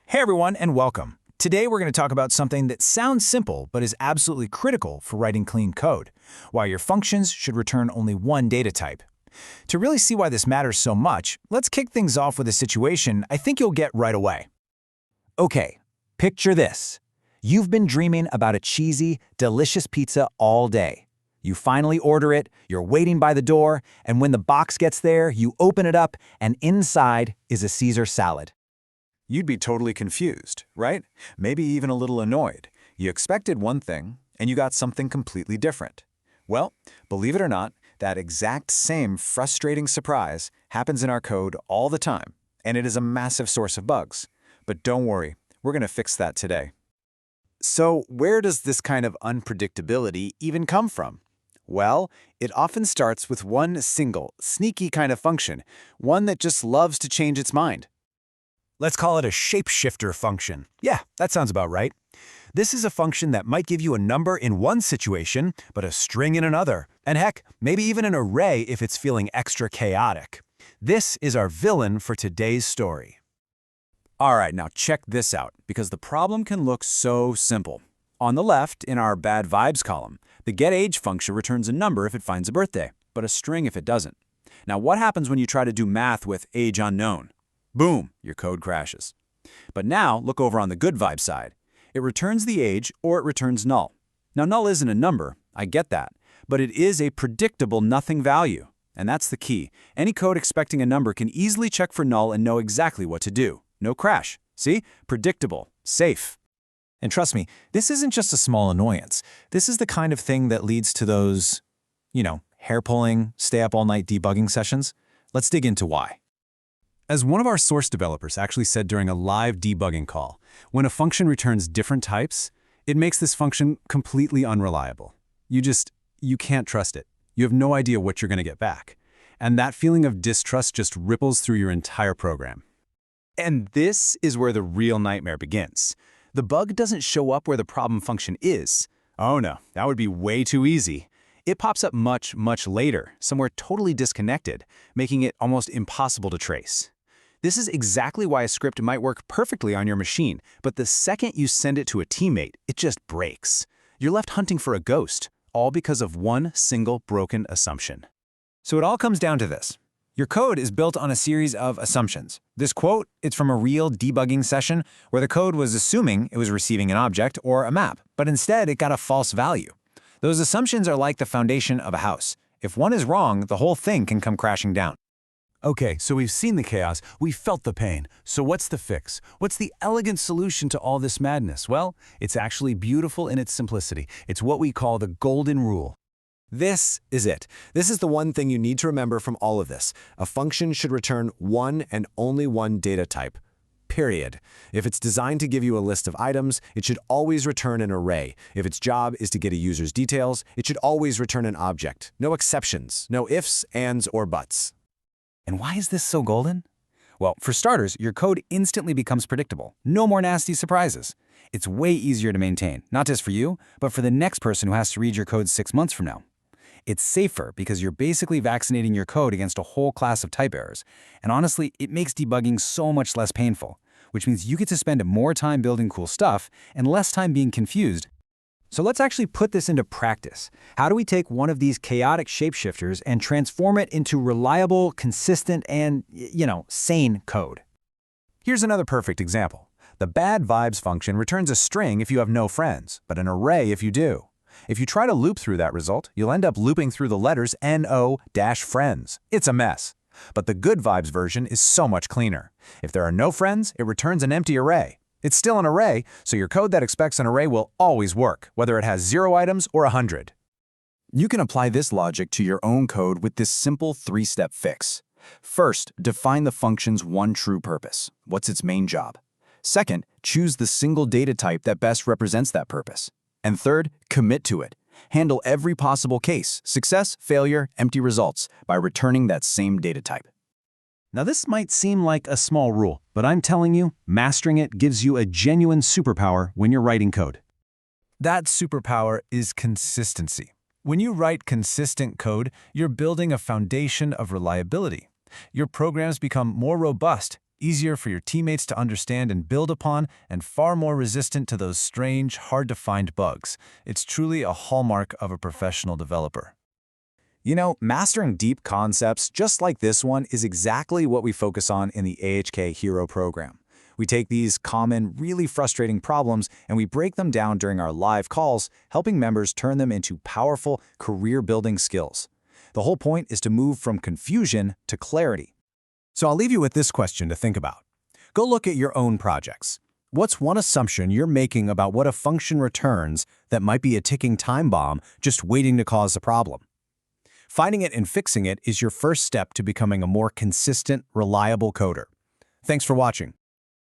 Hey everyone, and welcome. Today we're going to talk about something that sounds simple but is absolutely critical for writing clean code, why your functions should return only one data type. To really see why this matters so much, let's kick things off with a situation I think you'll get right away. Okay, picture this. You've been dreaming about a cheesy, delicious pizza all day. You finally order it, you're waiting by the door, and when the box gets there, you open it up, and inside is a Caesar salad. You'd be totally confused, right? Maybe even a little annoyed. You expected one thing, and you got something completely different. Well, believe it or not, that exact same frustrating surprise happens in our code all the time, and it is a massive source of bugs. But don't worry, we're going to fix that today. So where does this kind of unpredictability even come from? Well, it often starts with one single, sneaky kind of function, one that just loves to change its mind. Let's call it a Shapeshifter function. Yeah, that sounds about right. This is a function that might give you a number in one situation, but a string in another. And heck, maybe even an array if it's feeling extra chaotic. This is our villain for today's story. All right, now check this out, because the problem can look so simple. On the left, in our bad vibes column, the getAge function returns a number if it finds a birthday, but a string if it doesn't. Now what happens when you try to do math with age unknown? Boom, your code crashes. But now, look over on the good vibe side. It returns the age or it returns null. Now, null isn't a number, I get that, but it is a predictable nothing value. And that's the key. Any code expecting a number can easily check for null and know exactly what to do. No crash. See? Predictable. Safe. And trust me, this isn't just a small annoyance. This is the kind of thing that leads to those, hair-pulling, stay-up-all-night debugging sessions. Let's dig into why. As one of our source developers actually said during a live debugging call, when a function returns different types, it makes this function completely unreliable. You can't trust it. You have no idea what you're going to get back. And that feeling of distrust just ripples through your entire program. And this is where the real nightmare begins. The bug doesn't show up where the problem function is. Oh no, that would be way too easy. It pops up much, much later, somewhere totally disconnected, making it almost impossible to trace. This is exactly why a script might work perfectly on your machine, but the second you send it to a teammate, it just breaks. You're left hunting for a ghost, all because of one single broken assumption. So it all comes down to this. Your code is built on a series of assumptions. This quote, it's from a real debugging session where the code was assuming it was receiving an object or a map, but instead it got a false value. Those assumptions are like the foundation of a house. If one is wrong, the whole thing can come crashing down. Okay, so we've seen the chaos, we've felt the pain. So what's the fix? What's the elegant solution to all this madness? Well, it's actually beautiful in its simplicity. It's what we call the golden rule. This is it. This is the one thing you need to remember from all of this. A function should return one and only one data type. Period. If it's designed to give you a list of items, it should always return an array. If its job is to get a user's details, it should always return an object. No exceptions, no ifs, ands, or buts. And why is this so golden? Well, for starters, your code instantly becomes predictable. No more nasty surprises. It's way easier to maintain, not just for you, but for the next person who has to read your code 6 months from now. It's safer because you're basically vaccinating your code against a whole class of type errors. And honestly, it makes debugging so much less painful, which means you get to spend more time building cool stuff and less time being confused. So let's actually put this into practice. How do we take one of these chaotic shapeshifters and transform it into reliable, consistent, and, sane code? Here's another perfect example. The bad vibes function returns a string if you have no friends, but an array if you do. If you try to loop through that result, you'll end up looping through the letters no-friends. It's a mess. But the good vibes version is so much cleaner. If there are no friends, it returns an empty array. It's still an array, so your code that expects an array will always work, whether it has 0 items or 100. You can apply this logic to your own code with this simple 3-step fix. First, define the function's one true purpose. What's its main job? Second, choose the single data type that best represents that purpose. And third, commit to it. Handle every possible case, success, failure, empty results, by returning that same data type. Now this might seem like a small rule, but I'm telling you, mastering it gives you a genuine superpower when you're writing code. That superpower is consistency. When you write consistent code, you're building a foundation of reliability. Your programs become more robust, easier for your teammates to understand and build upon, and far more resistant to those strange, hard-to-find bugs. It's truly a hallmark of a professional developer. You know, mastering deep concepts just like this one is exactly what we focus on in the AHK Hero program. We take these common, really frustrating problems and we break them down during our live calls, helping members turn them into powerful, career-building skills. The whole point is to move from confusion to clarity. So I'll leave you with this question to think about. Go look at your own projects. What's one assumption you're making about what a function returns that might be a ticking time bomb just waiting to cause a problem? Finding it and fixing it is your first step to becoming a more consistent, reliable coder. Thanks for watching.